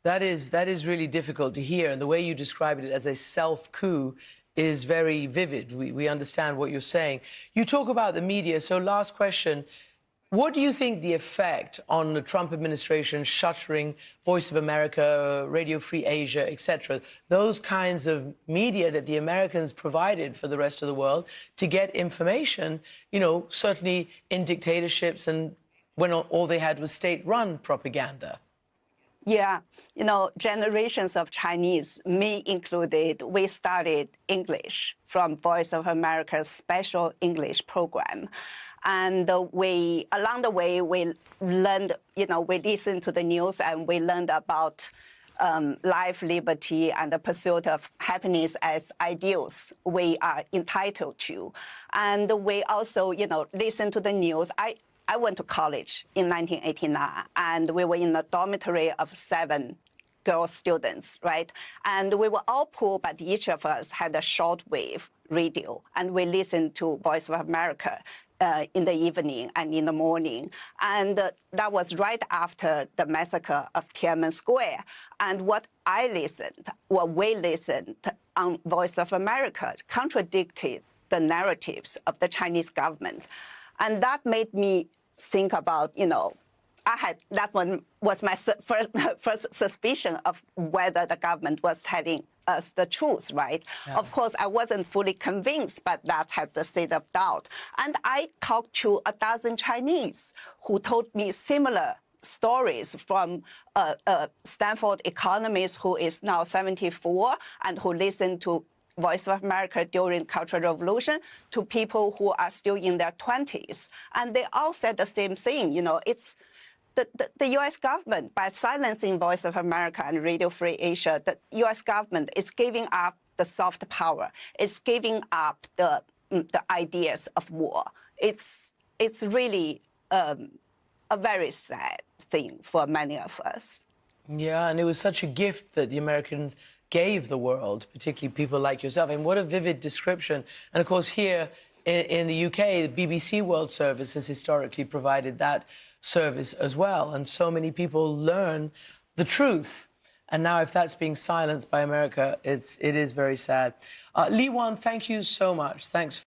That is really difficult to hear, and the way you described it as a self-coup is very vivid. We understand what you're saying. You talk about the media, so last question. What do you think the effect on the Trump administration shuttering Voice of America, Radio Free Asia, etc., those kinds of media that the Americans provided for the rest of the world to get information, you know, certainly in dictatorships and when all they had was state-run propaganda? Yeah, you know, generations of Chinese, me included, we studied English from Voice of America's special English program. And along the way, we learned, you know, we listened to the news and we learned about life, liberty, and the pursuit of happiness as ideals we are entitled to. And we also, you know, listened to the news. I went to college in 1989, and we were in a dormitory of 7 girl students, right? And we were all poor, but each of us had a shortwave radio, and we listened to Voice of America in the evening and in the morning. And that was right after the massacre of Tiananmen Square. And what we listened on Voice of America contradicted the narratives of the Chinese government. And that made me think about, you know, that one was my first suspicion of whether the government was telling us the truth, right? Yeah. Of course, I wasn't fully convinced, but that has the seed of doubt. And I talked to a dozen Chinese who told me similar stories, from a Stanford economist who is now 74 and who listened to Voice of America during Cultural Revolution, to people who are still in their 20s. And they all said the same thing, you know, it's the U.S. government, by silencing Voice of America and Radio Free Asia, the U.S. government is giving up the soft power. It's giving up the ideas of war. It's really a very sad thing for many of us. Yeah, and it was such a gift that the Americans gave the world, particularly people like yourself. And what a vivid description. And of course, here in the UK, the BBC World Service has historically provided that service as well. And so many people learn the truth. And now if that's being silenced by America, it is very sad. Lee Wan, thank you so much. Thanks.